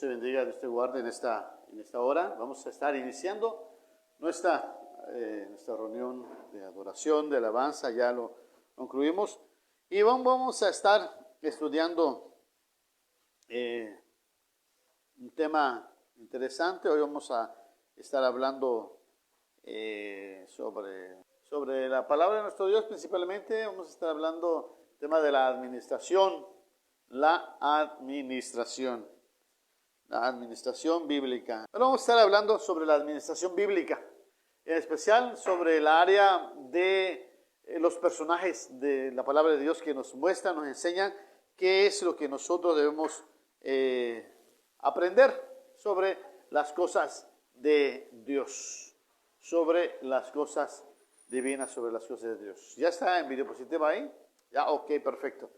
te bendiga, Dios te guarde en esta hora. Vamos a estar iniciando nuestra reunión de adoración, de alabanza, ya lo concluimos. Y vamos a estar estudiando un tema interesante. Hoy vamos a estar hablando sobre la palabra de nuestro Dios. Principalmente vamos a estar hablando del tema de la administración. La administración bíblica. Ahora vamos a estar hablando sobre la administración bíblica, en especial sobre el área de los personajes de la palabra de Dios que nos muestran, nos enseñan qué es lo que nosotros debemos aprender sobre las cosas de Dios, sobre las cosas divinas, sobre las cosas de Dios. ¿Ya está en videopositivo ahí? Ya, ok, perfecto.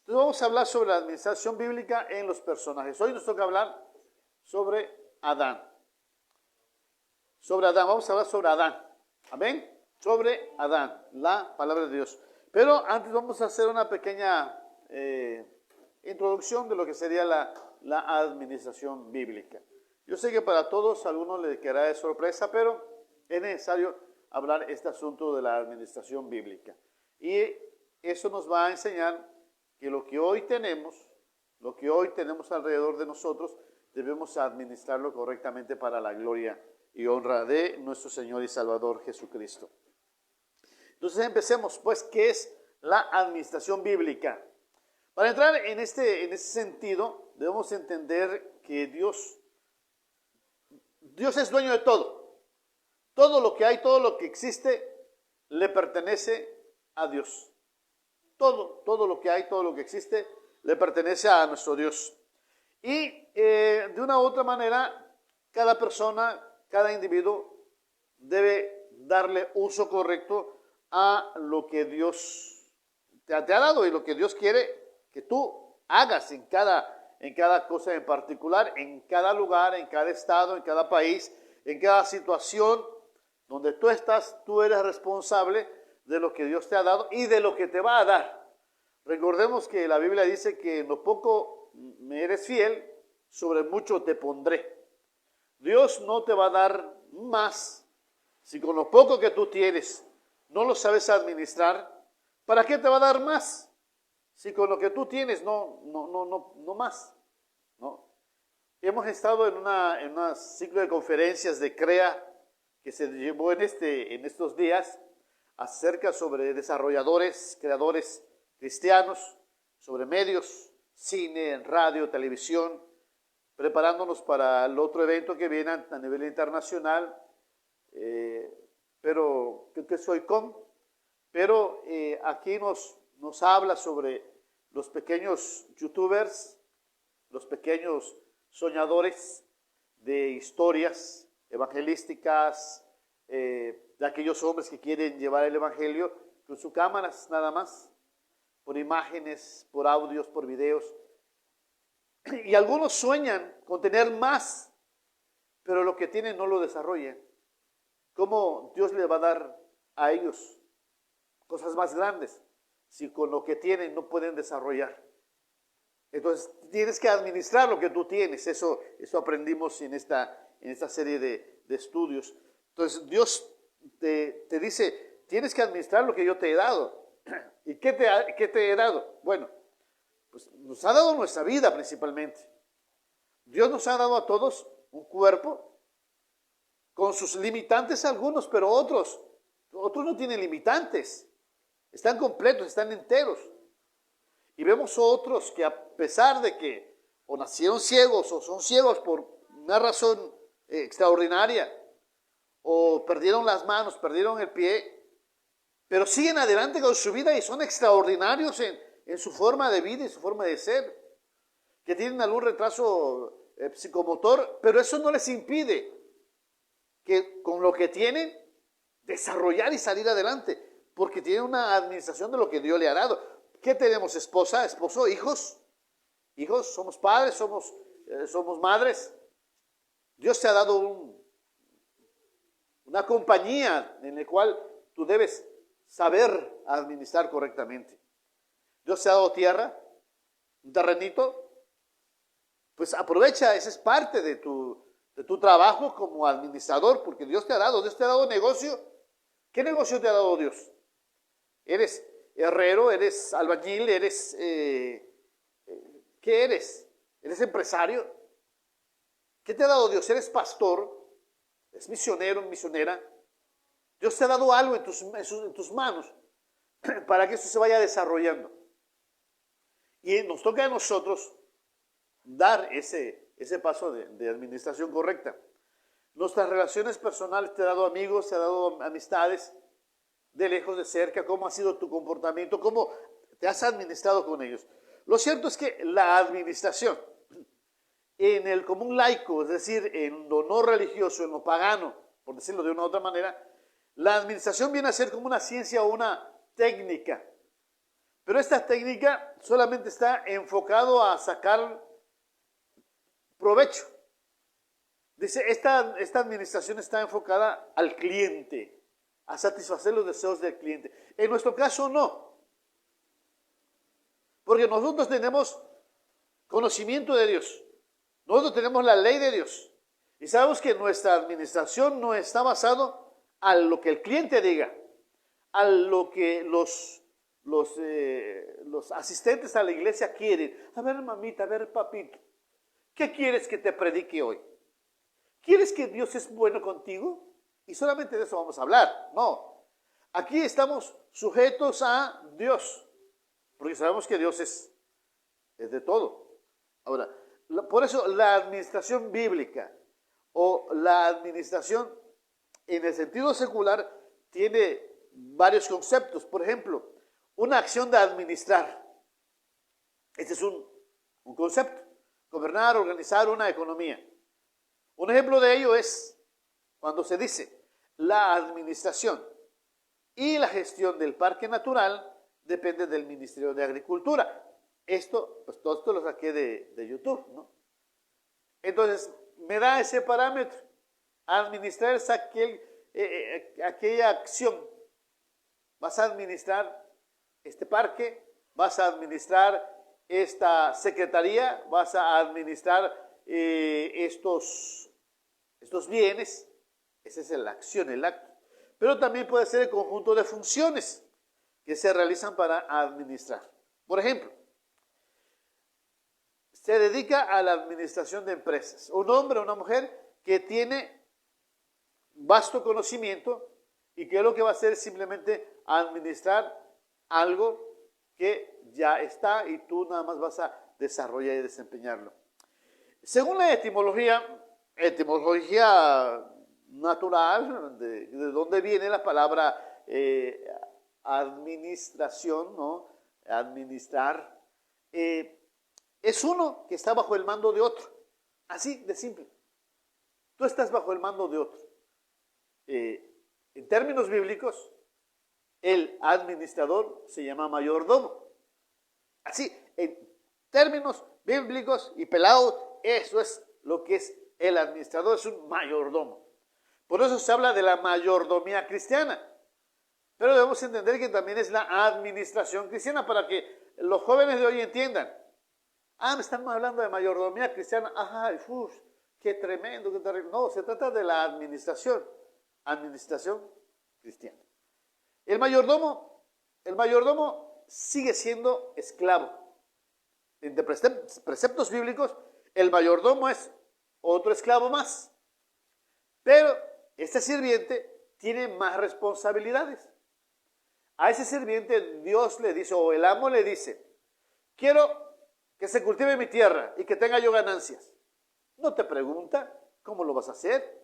Entonces vamos a hablar sobre la administración bíblica en los personajes. Hoy nos toca hablar sobre Adán. Sobre Adán, vamos a hablar sobre Adán. Amén. Sobre Adán, la palabra de Dios. Pero antes vamos a hacer una pequeña introducción de lo que sería la administración bíblica. Yo sé que para todos, a algunos les quedará de sorpresa, pero es necesario hablar este asunto de la administración bíblica. Y eso nos va a enseñar que lo que hoy tenemos alrededor de nosotros, debemos administrarlo correctamente para la gloria y honra de nuestro Señor y Salvador Jesucristo. Entonces empecemos, pues, ¿qué es la administración bíblica? Para entrar en ese sentido, debemos entender que Dios es dueño de todo. Todo lo que hay, todo lo que existe, le pertenece a Dios. Todo lo que hay, todo lo que existe, le pertenece a nuestro Dios. Y de una u otra manera, cada persona, cada individuo debe darle uso correcto a lo que Dios te ha dado y lo que Dios quiere que tú hagas en cada cosa en particular, en cada lugar, en cada estado, en cada país, en cada situación donde tú estás. Tú eres responsable de lo que Dios te ha dado y de lo que te va a dar. Recordemos que la Biblia dice que en lo poco me eres fiel, sobre mucho te pondré. Dios no te va a dar más si con lo poco que tú tienes no lo sabes administrar. ¿Para qué te va a dar más si con lo que tú tienes no más? ¿No? Hemos estado en una ciclo de conferencias de CREA que se llevó en estos días acerca sobre desarrolladores, creadores cristianos, sobre medios, cine, radio, televisión, preparándonos para el otro evento que viene a nivel internacional, pero que soy con. Pero aquí nos habla sobre los pequeños youtubers, los pequeños soñadores de historias evangelísticas, de aquellos hombres que quieren llevar el evangelio con sus cámaras nada más, por imágenes, por audios, por videos. Y algunos sueñan con tener más, pero lo que tienen no lo desarrollan. ¿Cómo Dios le va a dar a ellos cosas más grandes si con lo que tienen no pueden desarrollar? Entonces tienes que administrar lo que tú tienes. Eso aprendimos en esta serie de estudios. Entonces Dios te dice, tienes que administrar lo que yo te he dado. ¿Y qué te he dado? Bueno, pues nos ha dado nuestra vida principalmente. Dios nos ha dado a todos un cuerpo con sus limitantes algunos, pero otros no tienen limitantes. Están completos, están enteros. Y vemos otros que a pesar de que o nacieron ciegos o son ciegos por una razón extraordinaria, o perdieron las manos, perdieron el pie, pero siguen adelante con su vida y son extraordinarios en su forma de vida y su forma de ser, que tienen algún retraso psicomotor, pero eso no les impide que con lo que tienen desarrollar y salir adelante, porque tienen una administración de lo que Dios le ha dado. ¿Qué tenemos? Esposa, esposo, hijos, somos padres, somos madres. Dios te ha dado una compañía en la cual tú debes saber administrar correctamente. Dios te ha dado tierra, un terrenito, pues aprovecha, esa es parte de tu trabajo como administrador, porque Dios te ha dado negocio. ¿Qué negocio te ha dado Dios? ¿Eres herrero? ¿Eres albañil? ¿Qué eres? ¿Eres empresario? ¿Qué te ha dado Dios? ¿Eres pastor? ¿Eres misionero, misionera? Dios te ha dado algo en tus manos para que eso se vaya desarrollando. Y nos toca a nosotros dar ese paso de administración correcta. Nuestras relaciones personales, te ha dado amigos, te ha dado amistades, de lejos, de cerca, cómo ha sido tu comportamiento, cómo te has administrado con ellos. Lo cierto es que la administración, en el común laico, es decir, en lo no religioso, en lo pagano, por decirlo de una u otra manera, la administración viene a ser como una ciencia o una técnica. Pero esta técnica solamente está enfocado a sacar provecho. Dice, esta administración está enfocada al cliente, a satisfacer los deseos del cliente. En nuestro caso no, porque nosotros tenemos conocimiento de Dios, nosotros tenemos la ley de Dios y sabemos que nuestra administración no está basado a lo que el cliente diga, a lo que los asistentes a la iglesia quieren. A ver, mamita, a ver, papito, ¿qué quieres que te predique hoy? ¿Quieres que Dios es bueno contigo? Y solamente de eso vamos a hablar. No, aquí estamos sujetos a Dios, porque sabemos que Dios es de todo. Ahora, por eso la administración bíblica o la administración en el sentido secular tiene varios conceptos. Por ejemplo, una acción de administrar. Este es un concepto. Gobernar, organizar una economía. Un ejemplo de ello es cuando se dice la administración y la gestión del parque natural depende del Ministerio de Agricultura. Esto, pues todo esto lo saqué de YouTube, ¿no? Entonces, me da ese parámetro. Administrar es aquella acción. Vas a administrar este parque, vas a administrar esta secretaría, vas a administrar estos bienes. Esa es la acción, el acto. Pero también puede ser el conjunto de funciones que se realizan para administrar. Por ejemplo, se dedica a la administración de empresas. Un hombre o una mujer que tiene vasto conocimiento y que lo que va a hacer es simplemente administrar algo que ya está y tú nada más vas a desarrollar y desempeñarlo. Según la etimología natural, de dónde viene la palabra administración, ¿no? Administrar, es uno que está bajo el mando de otro, así de simple. Tú estás bajo el mando de otro. En términos bíblicos, el administrador se llama mayordomo. Así, en términos bíblicos y pelados, eso es lo que es el administrador, es un mayordomo. Por eso se habla de la mayordomía cristiana. Pero debemos entender que también es la administración cristiana para que los jóvenes de hoy entiendan. Me están hablando de mayordomía cristiana. Ajá, qué tremendo, qué terrible. No, se trata de la administración cristiana. El mayordomo sigue siendo esclavo. En preceptos bíblicos, el mayordomo es otro esclavo más. Pero este sirviente tiene más responsabilidades. A ese sirviente Dios le dice, o el amo le dice, quiero que se cultive mi tierra y que tenga yo ganancias. No te pregunta cómo lo vas a hacer,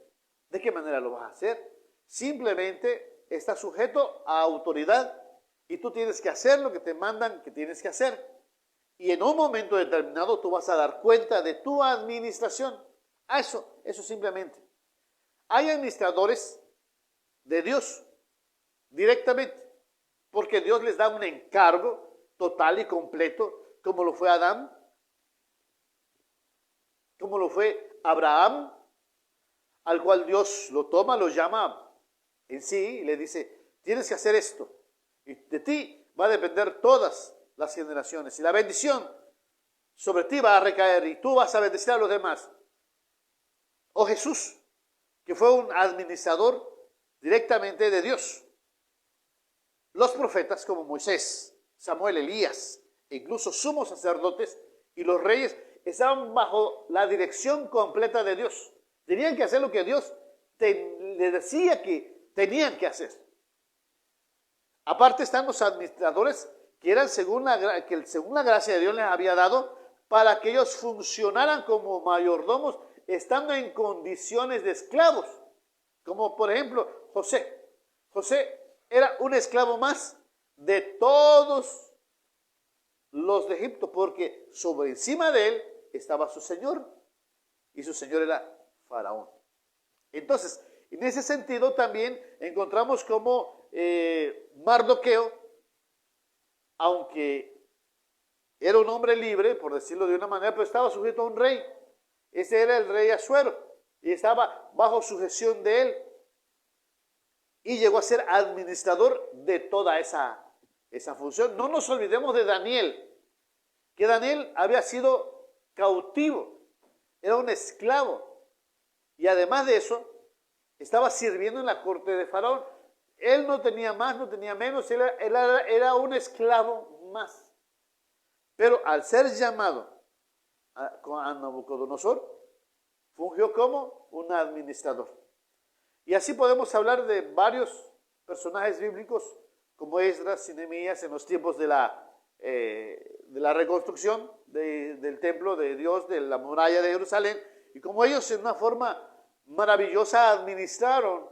de qué manera lo vas a hacer. Simplemente está sujeto a autoridad y tú tienes que hacer lo que te mandan que tienes que hacer. Y en un momento determinado tú vas a dar cuenta de tu administración. Eso simplemente. Hay administradores de Dios directamente, porque Dios les da un encargo total y completo, como lo fue Adán, como lo fue Abraham, al cual Dios lo toma, lo llama en sí y le dice, tienes que hacer esto. Y de ti va a depender todas las generaciones. Y la bendición sobre ti va a recaer y tú vas a bendecir a los demás. O Jesús, que fue un administrador directamente de Dios. Los profetas como Moisés, Samuel, Elías, e incluso sumos sacerdotes y los reyes estaban bajo la dirección completa de Dios. Tenían que hacer lo que Dios les decía que tenían que hacer. Aparte están los administradores que eran según la gracia de Dios les había dado para que ellos funcionaran como mayordomos estando en condiciones de esclavos. Como por ejemplo José. José era un esclavo más de todos los de Egipto porque sobre encima de él estaba su señor y su señor era Faraón. Entonces, en ese sentido también encontramos como Mardoqueo, aunque era un hombre libre, por decirlo de una manera, pero estaba sujeto a un rey. Ese era el rey Asuero y estaba bajo sujeción de él. Y llegó a ser administrador de toda esa función. No nos olvidemos de Daniel, que Daniel había sido cautivo, era un esclavo. Y además de eso, estaba sirviendo en la corte de Faraón. Él no tenía más, no tenía menos, él era un esclavo más. Pero al ser llamado a Nabucodonosor, fungió como un administrador. Y así podemos hablar de varios personajes bíblicos, como Esdras y Nehemías en los tiempos de la reconstrucción del templo de Dios, de la muralla de Jerusalén, y como ellos en una forma maravillosa administraron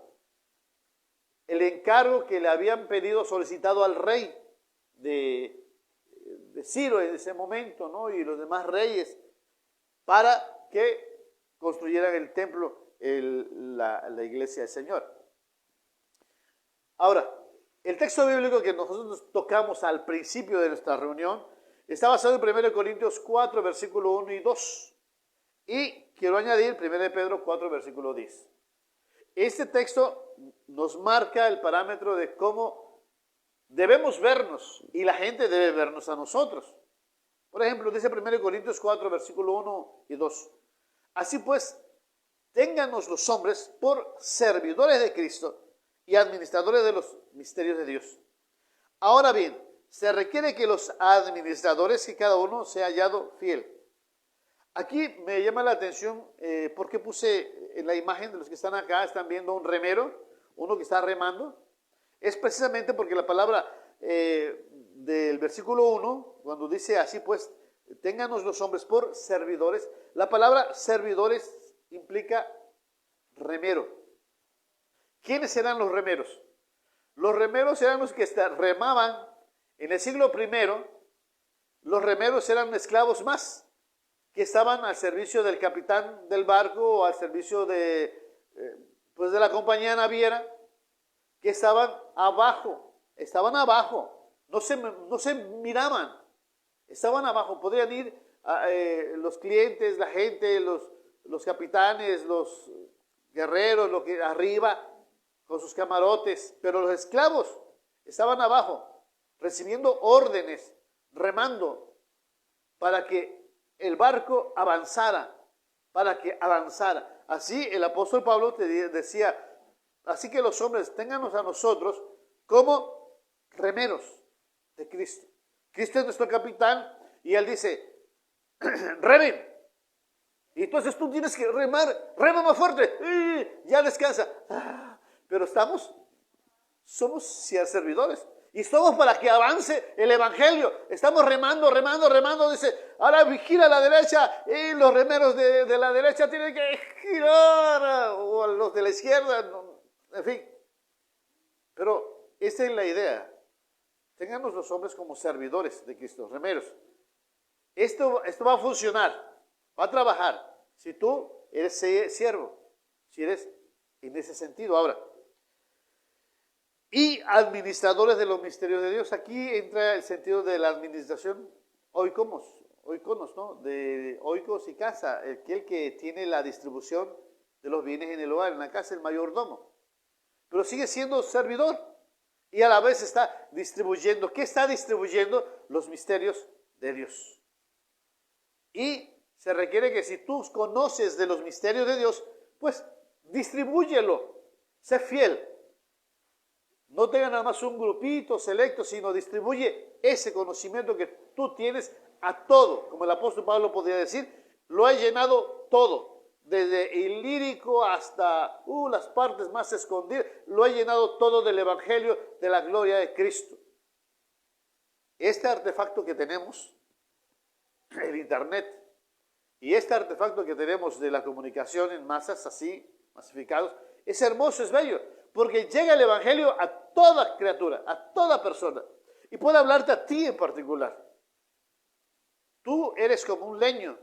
el encargo que le habían pedido, solicitado al rey de Ciro en ese momento, ¿no? Y los demás reyes, para que construyeran el templo, la iglesia del Señor. Ahora, el texto bíblico que nosotros tocamos al principio de nuestra reunión está basado en 1 Corintios 4, versículo 1 y 2. Y quiero añadir 1 Pedro 4, versículo 10. Este texto nos marca el parámetro de cómo debemos vernos y la gente debe vernos a nosotros. Por ejemplo, dice 1 Corintios 4, versículo 1 y 2. Así pues, téngannos los hombres por servidores de Cristo y administradores de los misterios de Dios. Ahora bien, se requiere que los administradores, que cada uno sea hallado fiel. Aquí me llama la atención porque puse en la imagen de los que están acá, están viendo un remero, uno que está remando. Es precisamente porque la palabra del versículo 1, cuando dice así pues, ténganos los hombres por servidores, la palabra servidores implica remero. ¿Quiénes eran los remeros? Los remeros eran los que remaban en el siglo I. Los remeros eran esclavos más que estaban al servicio del capitán del barco o al servicio de la compañía naviera, que estaban abajo, no se miraban, estaban abajo. Podrían ir los clientes, la gente, los capitanes, los guerreros, lo que arriba con sus camarotes, pero los esclavos estaban abajo, recibiendo órdenes, remando para que el barco avanzara, Así el apóstol Pablo te decía, así que los hombres téngannos a nosotros como remeros de Cristo. Cristo es nuestro capitán y él dice, remen. Y entonces tú tienes que remar, rema más fuerte, ya descansa. Pero somos servidores. Y somos para que avance el evangelio. Estamos remando, dice, ahora vigila a la derecha y los remeros de la derecha tienen que girar, o los de la izquierda, en fin. Pero esa es la idea. Ténganos los hombres como servidores de Cristo, remeros. Esto va a funcionar, va a trabajar, si tú eres siervo, si eres en ese sentido. Ahora, y administradores de los misterios de Dios. Aquí entra el sentido de la administración oikonos, ¿no? De oikos y casa, el que tiene la distribución de los bienes en el hogar, en la casa, el mayordomo. Pero sigue siendo servidor y a la vez está distribuyendo. ¿Qué está distribuyendo? Los misterios de Dios. Y se requiere que si tú conoces de los misterios de Dios, pues distribúyelo, sé fiel. No tenga nada más un grupito selecto, sino distribuye ese conocimiento que tú tienes a todo. Como el apóstol Pablo podría decir, lo ha llenado todo, desde el lírico hasta las partes más escondidas, lo ha llenado todo del evangelio de la gloria de Cristo. Este artefacto que tenemos, el internet, y este artefacto que tenemos de la comunicación en masas, así, masificados, es hermoso, es bello, porque llega el evangelio a toda criatura, a toda persona, y puede hablarte a ti en particular. Tú eres como un leño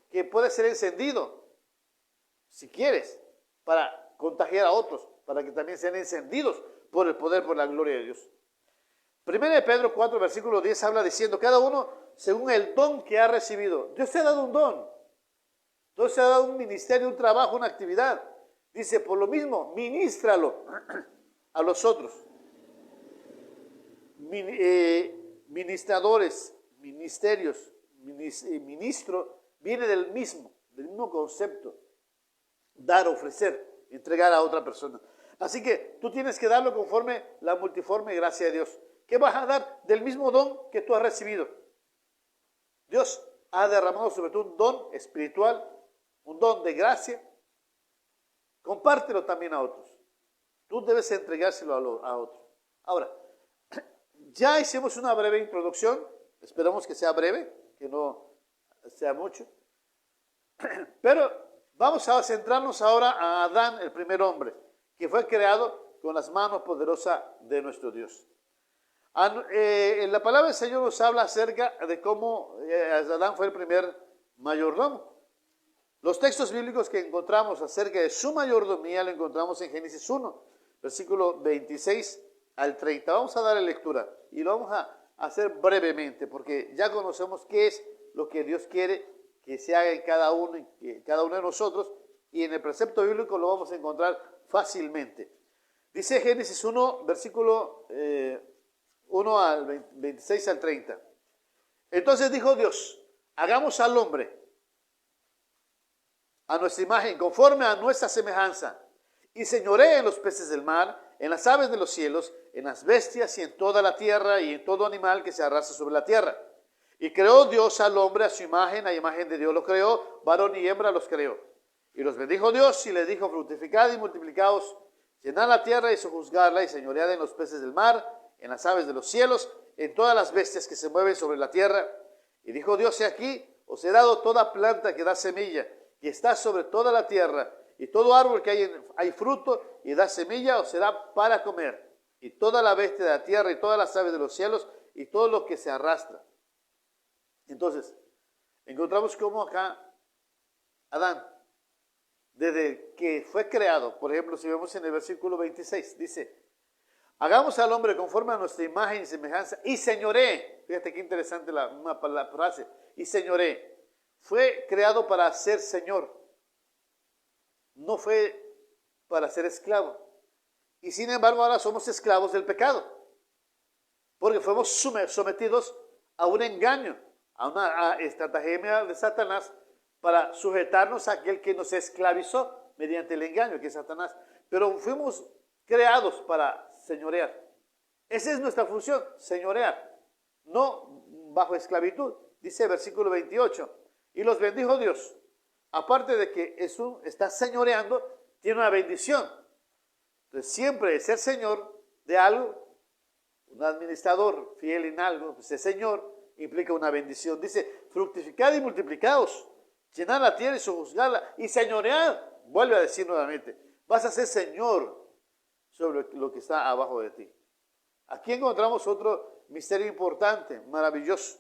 que puede ser encendido, si quieres, para contagiar a otros, para que también sean encendidos por el poder, por la gloria de Dios. 1 Pedro 4, versículo 10 habla diciendo, cada uno según el don que ha recibido. Dios te ha dado un don. Dios te ha dado un ministerio, un trabajo, una actividad. Dice, por lo mismo, ministralo a los otros. Ministradores, ministerios, ministro, viene del mismo concepto. Dar, ofrecer, entregar a otra persona. Así que tú tienes que darlo conforme la multiforme gracia de Dios. ¿Qué vas a dar? Del mismo don que tú has recibido. Dios ha derramado sobre ti un don espiritual, un don de gracia. Compártelo también a otros. Tú debes entregárselo a otros. Ahora, ya hicimos una breve introducción. Esperamos que sea breve, que no sea mucho. Pero vamos a centrarnos ahora a Adán, el primer hombre, que fue creado con las manos poderosas de nuestro Dios. En la palabra del Señor nos habla acerca de cómo Adán fue el primer mayordomo. Los textos bíblicos que encontramos acerca de su mayordomía lo encontramos en Génesis 1, versículo 26 al 30. Vamos a darle lectura y lo vamos a hacer brevemente porque ya conocemos qué es lo que Dios quiere que se haga en cada uno de nosotros y en el precepto bíblico lo vamos a encontrar fácilmente. Dice Génesis 1, versículo 1 al 26 al 30. Entonces dijo Dios, hagamos al hombre a nuestra imagen, conforme a nuestra semejanza, y señoree en los peces del mar, en las aves de los cielos, en las bestias y en toda la tierra y en todo animal que se arrastra sobre la tierra. Y creó Dios al hombre a su imagen, a imagen de Dios lo creó, varón y hembra los creó. Y los bendijo Dios y les dijo, fructificad y multiplicaos, llenad la tierra y sojuzgadla y señoread en los peces del mar, en las aves de los cielos, en todas las bestias que se mueven sobre la tierra. Y dijo Dios, he aquí, os he dado toda planta que da semilla, y está sobre toda la tierra, y todo árbol que hay fruto y da semilla os será para comer, y toda la bestia de la tierra y todas las aves de los cielos y todo lo que se arrastra. Entonces, encontramos cómo acá Adán, desde que fue creado, por ejemplo, si vemos en el versículo 26, dice, hagamos al hombre conforme a nuestra imagen y semejanza, y señoree, fíjate qué interesante la frase, y señoree. Fue creado para ser Señor, no fue para ser esclavo. Y sin embargo ahora somos esclavos del pecado, porque fuimos sometidos a un engaño, a una estratagema de Satanás para sujetarnos a aquel que nos esclavizó mediante el engaño, que es Satanás. Pero fuimos creados para señorear. Esa es nuestra función, señorear, no bajo esclavitud. Dice el versículo 28. Y los bendijo Dios. Aparte de que está señoreando, tiene una bendición. Entonces, siempre ser señor de algo, un administrador fiel en algo, pues el señor implica una bendición. Dice, fructificad y multiplicaos, llenad la tierra y sojuzgadla, y señoread. Vuelve a decir nuevamente, vas a ser señor sobre lo que está abajo de ti. Aquí encontramos otro misterio importante, maravilloso.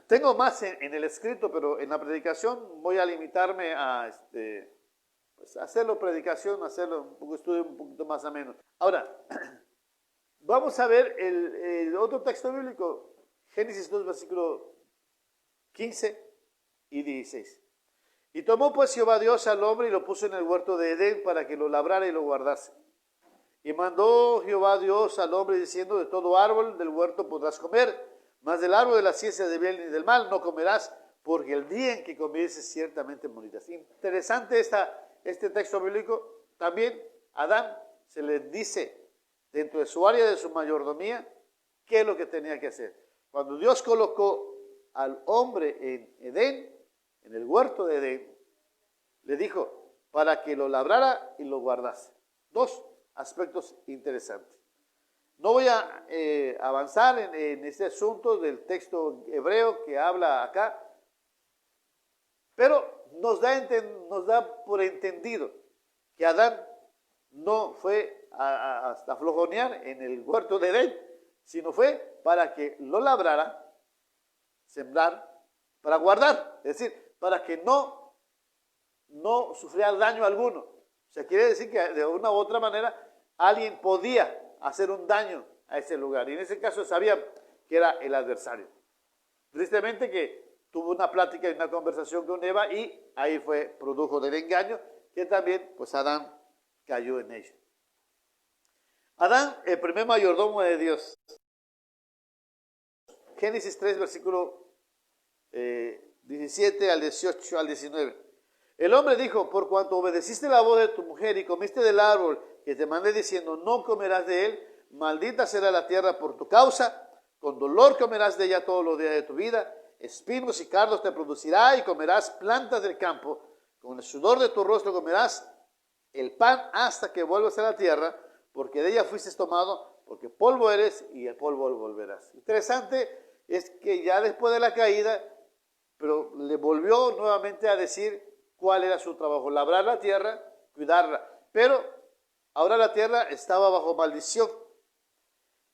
Tengo más en el escrito, pero en la predicación voy a limitarme a hacerlo predicación, hacerlo un estudio un poquito más ameno. Ahora, vamos a ver el otro texto bíblico, Génesis 2, versículo 15 y 16. Y tomó pues Jehová Dios al hombre y lo puso en el huerto de Edén para que lo labrara y lo guardase. Y mandó Jehová Dios al hombre diciendo, de todo árbol del huerto podrás comer, Mas del árbol de la ciencia del bien y del mal no comerás, porque el día en que comieres ciertamente morirás. Interesante este texto bíblico. También a Adán se le dice, dentro de su área de su mayordomía, qué es lo que tenía que hacer. Cuando Dios colocó al hombre en Edén, en el huerto de Edén, le dijo para que lo labrara y lo guardase. Dos aspectos interesantes. No voy a avanzar en este asunto del texto hebreo que habla acá, pero nos da por entendido que Adán no fue hasta flojonear en el huerto de Edén, sino fue para que lo labrara, sembrar, para guardar, es decir, para que no sufriera daño alguno. O sea, quiere decir que de una u otra manera alguien podía hacer un daño a ese lugar. Y en ese caso sabían que era el adversario. Tristemente que tuvo una plática y una conversación con Eva y ahí produjo del engaño que también pues Adán cayó en ello. Adán, el primer mayordomo de Dios. Génesis 3, versículo 17 al 18 al 19. El hombre dijo, por cuanto obedeciste la voz de tu mujer y comiste del árbol que te mandé diciendo, no comerás de él, maldita será la tierra por tu causa, con dolor comerás de ella todos los días de tu vida, espinos y cardos te producirá y comerás plantas del campo, con el sudor de tu rostro comerás el pan hasta que vuelvas a la tierra, porque de ella fuiste tomado, porque polvo eres y el polvo volverás. Interesante es que ya después de la caída, pero le volvió nuevamente a decir cuál era su trabajo, labrar la tierra, cuidarla, pero ahora la tierra estaba bajo maldición.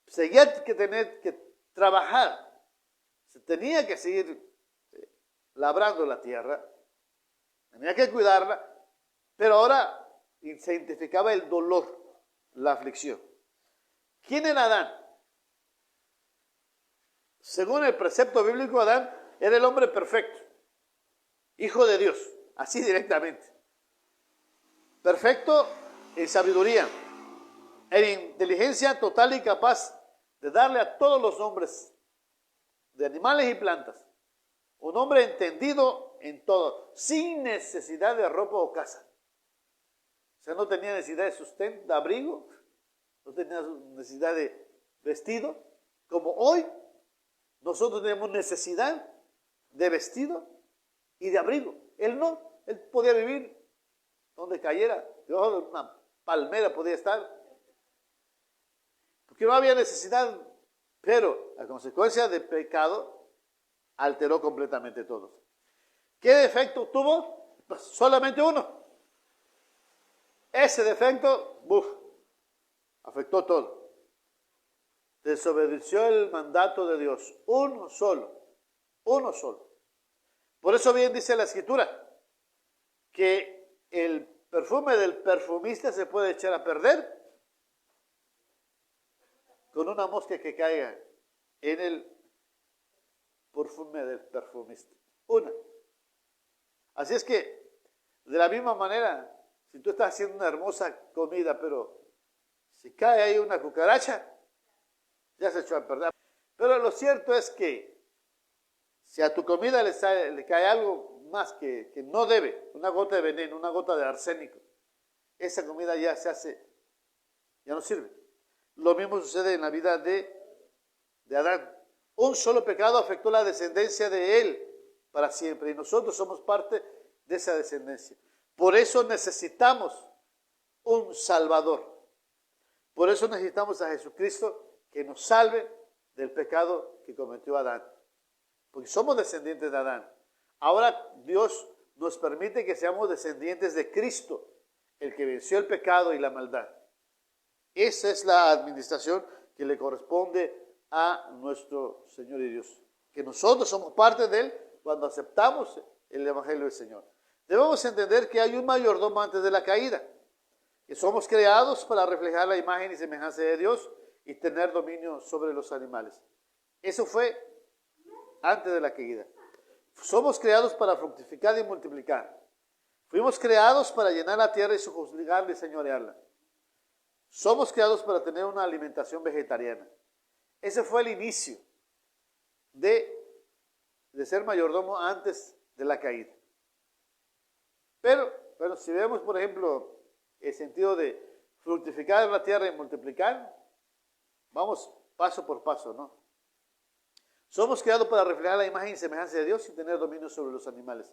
Seguía que tener que trabajar, se tenía que seguir labrando la tierra, tenía que cuidarla, pero ahora se identificaba el dolor, la aflicción. ¿Quién era Adán? Según el precepto bíblico, Adán era el hombre perfecto, hijo de Dios, así directamente. Perfecto en sabiduría, en inteligencia total y capaz de darle a todos los hombres, de animales y plantas, un hombre entendido en todo, sin necesidad de ropa o casa. O sea, no tenía necesidad de sustento, de abrigo, no tenía necesidad de vestido, como hoy nosotros tenemos necesidad de vestido y de abrigo. Él no, él podía vivir donde cayera, debajo de una palmera podía estar, porque no había necesidad, pero a consecuencia del pecado alteró completamente todo. ¿Qué defecto tuvo? Pues solamente uno. Ese defecto, afectó todo. Desobedeció el mandato de Dios, uno solo. Por eso bien dice la Escritura, que el perfume del perfumista se puede echar a perder con una mosca que caiga en el perfume del perfumista. Una. Así es que, de la misma manera, si tú estás haciendo una hermosa comida, pero si cae ahí una cucaracha, ya se echó a perder. Pero lo cierto es que si a tu comida le cae algo más que no debe, una gota de veneno, una gota de arsénico, esa comida ya ya no sirve. Lo mismo sucede en la vida de Adán. Un solo pecado afectó la descendencia de él para siempre y nosotros somos parte de esa descendencia. Por eso necesitamos un Salvador. Por eso necesitamos a Jesucristo que nos salve del pecado que cometió Adán. Porque somos descendientes de Adán. Ahora Dios nos permite que seamos descendientes de Cristo, el que venció el pecado y la maldad. Esa es la administración que le corresponde a nuestro Señor y Dios. Que nosotros somos parte de Él cuando aceptamos el Evangelio del Señor. Debemos entender que hay un mayordomo antes de la caída, que somos creados para reflejar la imagen y semejanza de Dios y tener dominio sobre los animales. Eso fue antes de la caída. Somos creados para fructificar y multiplicar. Fuimos creados para llenar la tierra y sojuzgarla y señorearla. Somos creados para tener una alimentación vegetariana. Ese fue el inicio de ser mayordomo antes de la caída. Pero, bueno, si vemos, por ejemplo, el sentido de fructificar en la tierra y multiplicar, vamos paso por paso, ¿no? Somos creados para reflejar la imagen y semejanza de Dios y tener dominio sobre los animales.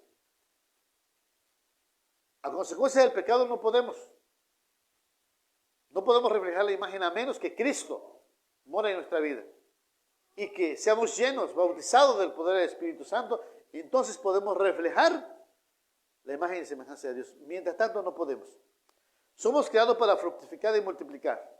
A consecuencia del pecado no podemos reflejar la imagen a menos que Cristo mora en nuestra vida y que seamos llenos, bautizados del poder del Espíritu Santo, y entonces podemos reflejar la imagen y semejanza de Dios. Mientras tanto no podemos. Somos creados para fructificar y multiplicar.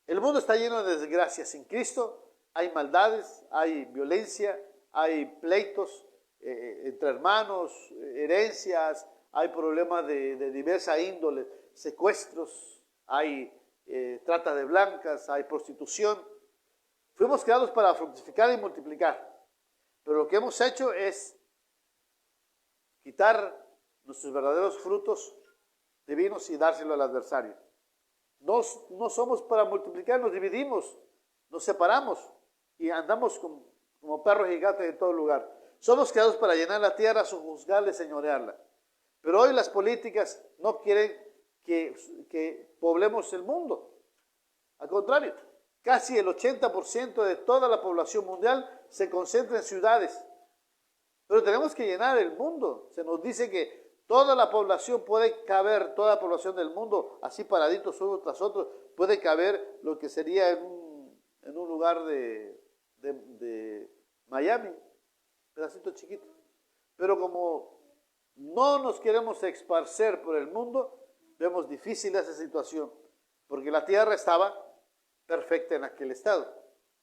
El mundo está lleno de desgracias. Sin Cristo hay maldades, hay violencia, hay pleitos entre hermanos, herencias, hay problemas de diversa índole, secuestros, hay trata de blancas, hay prostitución. Fuimos creados para fructificar y multiplicar. Pero lo que hemos hecho es quitar nuestros verdaderos frutos divinos y dárselo al adversario. No somos para multiplicar, nos dividimos, nos separamos y andamos como perros y gatos en todo lugar. Somos creados para llenar la tierra, sojuzgarla y señorearla. Pero hoy las políticas no quieren que poblemos el mundo. Al contrario, casi el 80% de toda la población mundial se concentra en ciudades. Pero tenemos que llenar el mundo. Se nos dice que toda la población puede caber, toda la población del mundo, así paraditos uno tras otro, puede caber lo que sería en un lugar de Miami, pedacito chiquito. Pero como no nos queremos esparcer por el mundo, vemos difícil esa situación, porque la tierra estaba perfecta en aquel estado.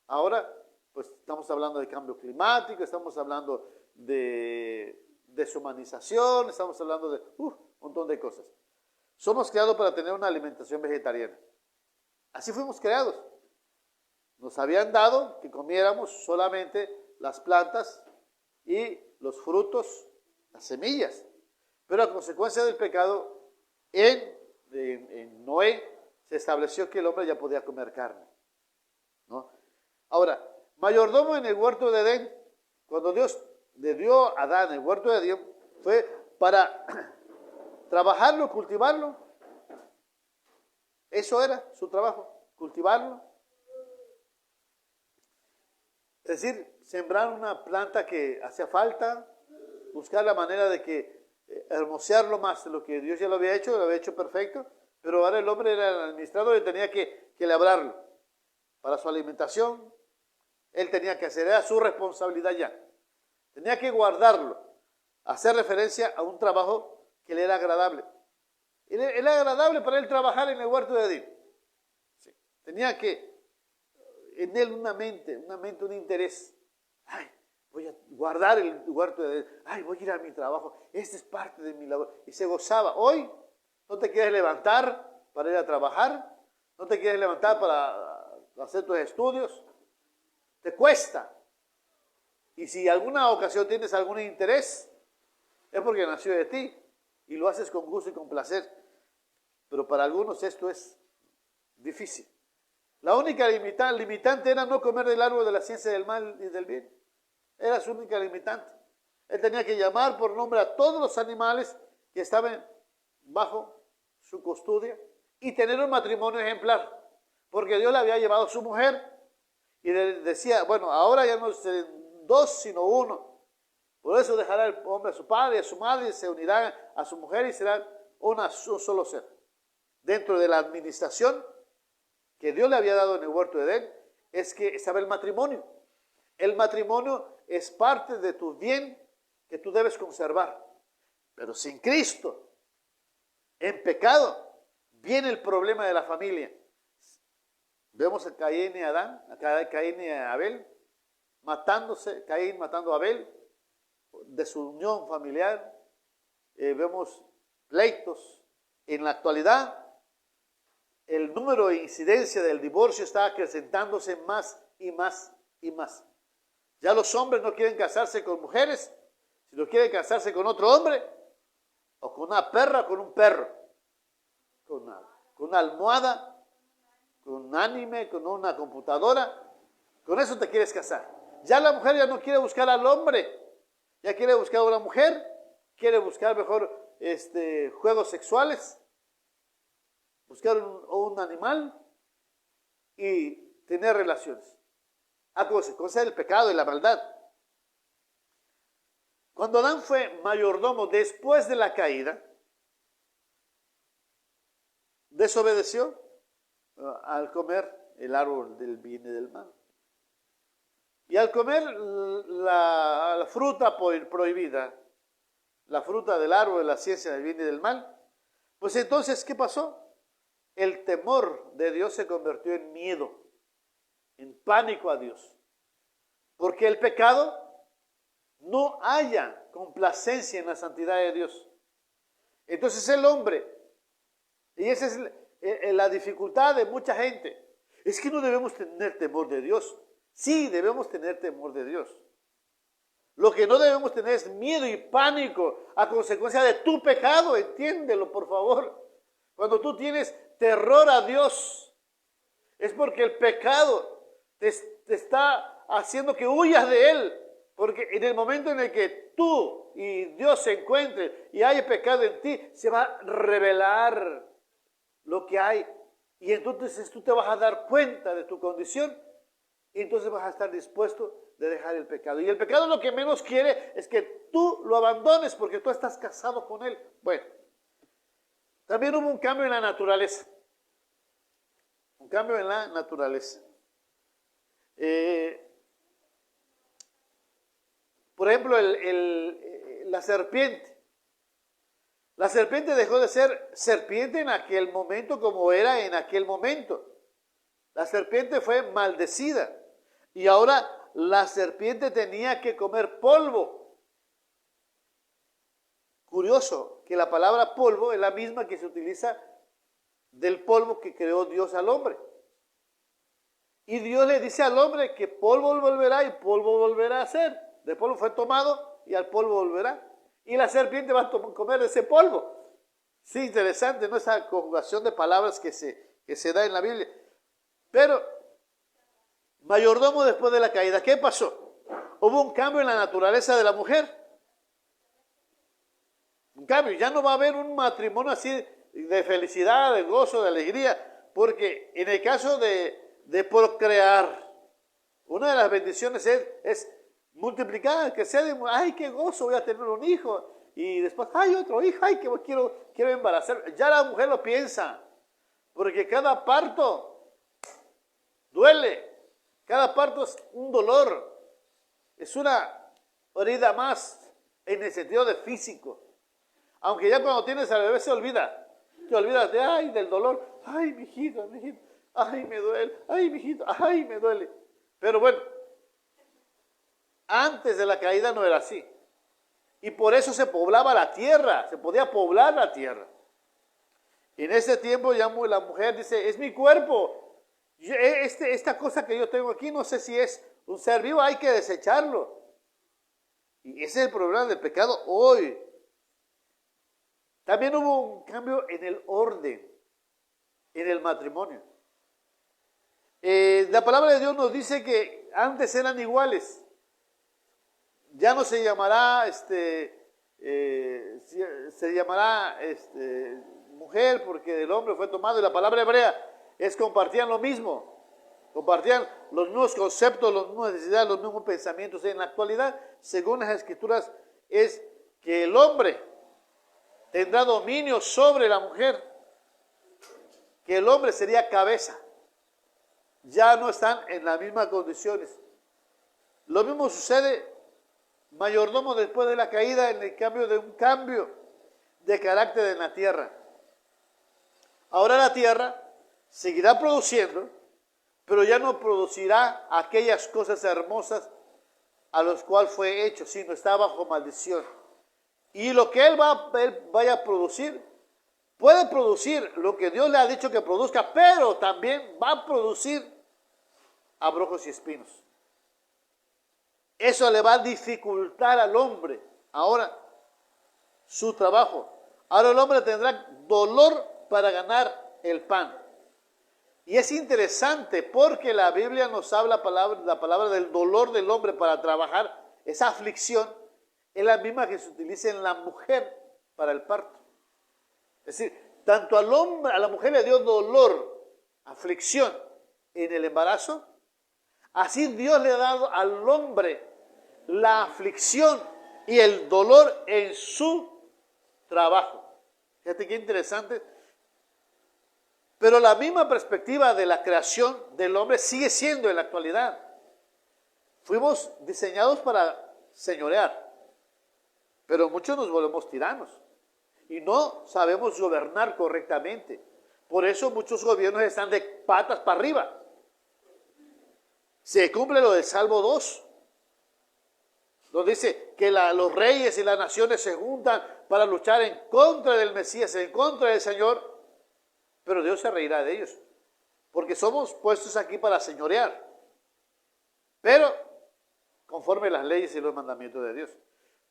Ahora, pues estamos hablando de cambio climático, estamos hablando de deshumanización, estamos hablando de un montón de cosas. Somos creados para tener una alimentación vegetariana. Así fuimos creados. Nos habían dado que comiéramos solamente las plantas y los frutos, las semillas. Pero a consecuencia del pecado, en Noé se estableció que el hombre ya podía comer carne, ¿no? Ahora, mayordomo en el huerto de Edén, cuando Dios le dio a Adán el huerto de Edén, fue para trabajarlo, cultivarlo. Eso era su trabajo, cultivarlo. Es decir, sembrar una planta que hacía falta, buscar la manera de que hermosearlo más de lo que Dios ya lo había hecho perfecto, pero ahora el hombre era el administrador y tenía que labrarlo para su alimentación. Él tenía que hacer, era su responsabilidad ya. Tenía que guardarlo, hacer referencia a un trabajo que le era agradable. Era agradable para él trabajar en el huerto de Edén. Sí. Tenía que, en él una mente, un interés. Ay, voy a guardar el huerto de Edén. Ay, voy a ir a mi trabajo. Este es parte de mi labor. Y se gozaba. Hoy no te quieres levantar para ir a trabajar. No te quieres levantar para hacer tus estudios. Te cuesta. Y si alguna ocasión tienes algún interés, es porque nació de ti y lo haces con gusto y con placer. Pero para algunos esto es difícil. La única limitante era no comer del árbol de la ciencia del mal y del bien. Era su única limitante. Él tenía que llamar por nombre a todos los animales que estaban bajo su custodia y tener un matrimonio ejemplar. Porque Dios le había llevado a su mujer y le decía, bueno, ahora ya no es dos, sino uno. Por eso dejará el hombre a su padre y a su madre y se unirán a su mujer y serán un solo ser. Dentro de la administración que Dios le había dado en el huerto de Edén, es que estaba el matrimonio. El matrimonio es parte de tu bien que tú debes conservar. Pero sin Cristo, en pecado, viene el problema de la familia. Vemos a Caín y Adán, a Caín y a Abel, matándose, Caín matando a Abel, desunión familiar. Vemos pleitos. En la actualidad, el número de incidencia del divorcio está acrecentándose más y más y más. Ya los hombres no quieren casarse con mujeres, sino quieren casarse con otro hombre, o con una perra, con un perro, con una almohada, con un anime, con una computadora, Con eso te quieres casar. Ya la mujer ya no quiere buscar al hombre, ya quiere buscar a una mujer, quiere buscar mejor juegos sexuales, buscar un animal y tener relaciones. A consecuencia del pecado y la maldad. Cuando Adán fue mayordomo después de la caída, desobedeció al comer el árbol del bien y del mal. Y al comer la fruta prohibida, la fruta del árbol de la ciencia del bien y del mal, pues entonces, ¿qué pasó? El temor de Dios se convirtió en miedo, en pánico a Dios. Porque el pecado no halla complacencia en la santidad de Dios. Entonces el hombre, y esa es la dificultad de mucha gente, es que no debemos tener temor de Dios. Sí, debemos tener temor de Dios. Lo que no debemos tener es miedo y pánico a consecuencia de tu pecado, entiéndelo por favor. Cuando tú tienes terror a Dios, es porque el pecado te está haciendo que huyas de Él. Porque en el momento en el que tú y Dios se encuentren y haya pecado en ti, se va a revelar lo que hay. Y entonces tú te vas a dar cuenta de tu condición y entonces vas a estar dispuesto de dejar el pecado. Y el pecado lo que menos quiere es que tú lo abandones porque tú estás casado con Él. Bueno, también hubo un cambio en la naturaleza. Un cambio en la naturaleza. Por ejemplo, la serpiente. La serpiente dejó de ser serpiente en aquel momento como era en aquel momento. La serpiente fue maldecida. Y ahora la serpiente tenía que comer polvo. Curioso que la palabra polvo es la misma que se utiliza del polvo que creó Dios al hombre. Y Dios le dice al hombre que polvo volverá y polvo volverá a ser. De polvo fue tomado y al polvo volverá. Y la serpiente va a comer ese polvo. Sí, interesante, ¿no? Esa conjugación de palabras que se da en la Biblia. Pero, mayordomo después de la caída, ¿qué pasó? Hubo un cambio en la naturaleza de la mujer. Un cambio, ya no va a haber un matrimonio así de felicidad, de gozo, de alegría. Porque en el caso de procrear, una de las bendiciones es multiplicar, que sea de, ay, qué gozo, voy a tener un hijo. Y después, ay, otro hijo, ay, que quiero embarazar. Ya la mujer lo piensa, porque cada parto duele, cada parto es un dolor, es una herida más en el sentido de físico. Aunque ya cuando tienes al bebé se olvida, te olvidas de, ay, del dolor, ay, mijito, ay, me duele, ay, mijito, ay, me duele. Pero bueno, antes de la caída no era así. Y por eso se poblaba la tierra, se podía poblar la tierra. Y en ese tiempo ya la mujer dice, es mi cuerpo. Esta cosa que yo tengo aquí, no sé si es un ser vivo, hay que desecharlo. Y ese es el problema del pecado hoy. También hubo un cambio en el orden, en el matrimonio. La palabra de Dios nos dice que antes eran iguales. Ya no se llamará, se llamará mujer porque del hombre fue tomado. Y la palabra hebrea compartían lo mismo. Compartían los mismos conceptos, las mismas necesidades, los mismos pensamientos. En la actualidad, según las Escrituras, es que el hombre tendrá dominio sobre la mujer. Que el hombre sería cabeza. Ya no están en las mismas condiciones. Lo mismo sucede mayordomo después de la caída en el cambio de un cambio de carácter en la tierra. Ahora la tierra seguirá produciendo, pero ya no producirá aquellas cosas hermosas a las cuales fue hecho, sino está bajo maldición. Y lo que él vaya a producir, puede producir lo que Dios le ha dicho que produzca, pero también va a producir abrojos y espinos. Eso le va a dificultar al hombre ahora su trabajo. Ahora el hombre tendrá dolor para ganar el pan. Y es interesante porque la Biblia nos habla la palabra del dolor del hombre para trabajar. Esa aflicción es la misma que se utiliza en la mujer para el parto. Es decir, tanto al hombre, a la mujer le dio dolor, aflicción en el embarazo, así Dios le ha dado al hombre la aflicción y el dolor en su trabajo. Fíjate qué interesante. Pero la misma perspectiva de la creación del hombre sigue siendo en la actualidad. Fuimos diseñados para señorear, pero muchos nos volvemos tiranos y no sabemos gobernar correctamente. Por eso muchos gobiernos están de patas para arriba. Se cumple lo del Salmo 2, donde dice que los reyes y las naciones se juntan para luchar en contra del Mesías, en contra del Señor, pero Dios se reirá de ellos, porque somos puestos aquí para señorear, pero conforme las leyes y los mandamientos de Dios.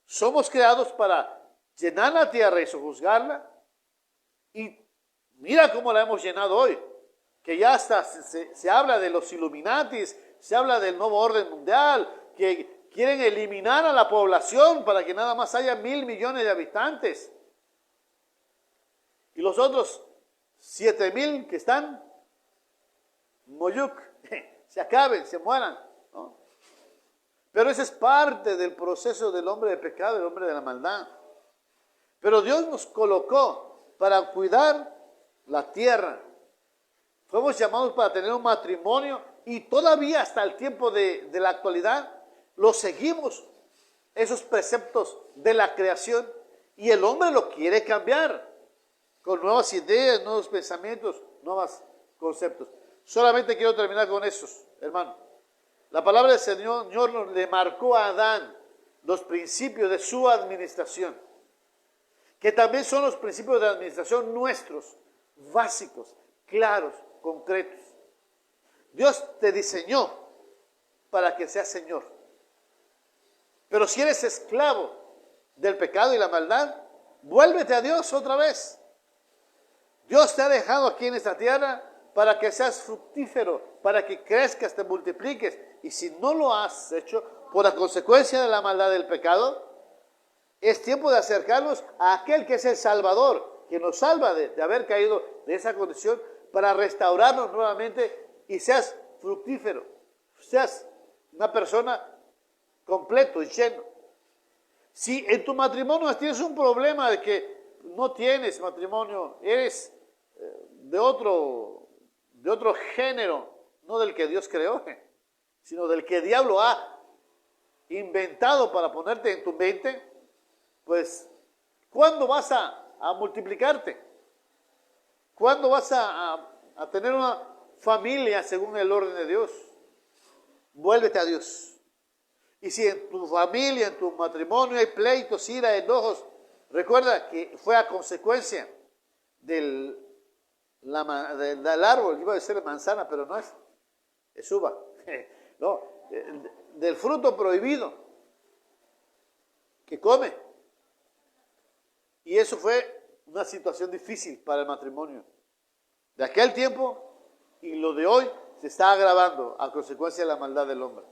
Somos creados para llenar la tierra y sojuzgarla, y mira cómo la hemos llenado hoy, que ya hasta se habla de los Illuminatis, se habla del nuevo orden mundial, que quieren eliminar a la población para que nada más haya 1.000 millones de habitantes. Y los otros 7.000 que están, moyuk, se acaben, se mueran, ¿no? Pero esa es parte del proceso del hombre de pecado, del hombre de la maldad. Pero Dios nos colocó para cuidar la tierra. Fuimos llamados para tener un matrimonio y todavía hasta el tiempo de la actualidad lo seguimos, esos preceptos de la creación, y el hombre lo quiere cambiar con nuevas ideas, nuevos pensamientos, nuevos conceptos. Solamente quiero terminar con esos, hermano. La palabra del Señor le marcó a Adán los principios de su administración, que también son los principios de administración nuestros, básicos, claros, concretos. Dios te diseñó para que seas Señor. Pero si eres esclavo del pecado y la maldad, vuélvete a Dios otra vez. Dios te ha dejado aquí en esta tierra para que seas fructífero, para que crezcas, te multipliques. Y si no lo has hecho por la consecuencia de la maldad del pecado, es tiempo de acercarnos a aquel que es el Salvador, que nos salva de haber caído de esa condición, para restaurarnos nuevamente y seas fructífero, seas una persona completo y lleno. Si en tu matrimonio tienes un problema de que no tienes matrimonio, eres de otro género, no del que Dios creó, sino del que el diablo ha inventado para ponerte en tu mente, pues, ¿cuándo vas a multiplicarte? ¿Cuándo vas a tener una familia según el orden de Dios? Vuélvete a Dios. Y si en tu familia, en tu matrimonio hay pleitos, ira, enojos, recuerda que fue a consecuencia del árbol, iba a decir manzana, pero no es uva, no, del fruto prohibido que come. Y eso fue una situación difícil para el matrimonio de aquel tiempo, y lo de hoy se está agravando a consecuencia de la maldad del hombre.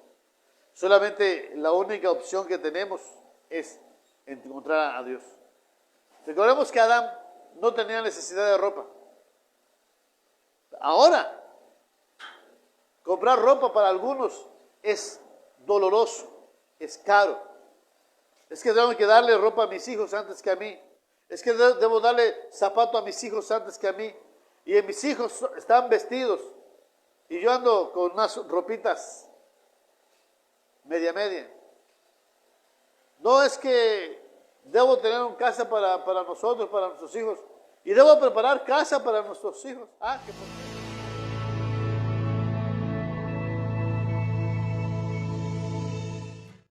Solamente la única opción que tenemos es encontrar a Dios. Recordemos que Adán no tenía necesidad de ropa. Ahora, comprar ropa para algunos es doloroso, es caro. Es que tengo que darle ropa a mis hijos antes que a mí. Es que debo darle zapato a mis hijos antes que a mí. Y mis hijos están vestidos y yo ando con unas ropitas media. No, es que debo tener una casa para nosotros, para nuestros hijos, y debo preparar casa para nuestros hijos.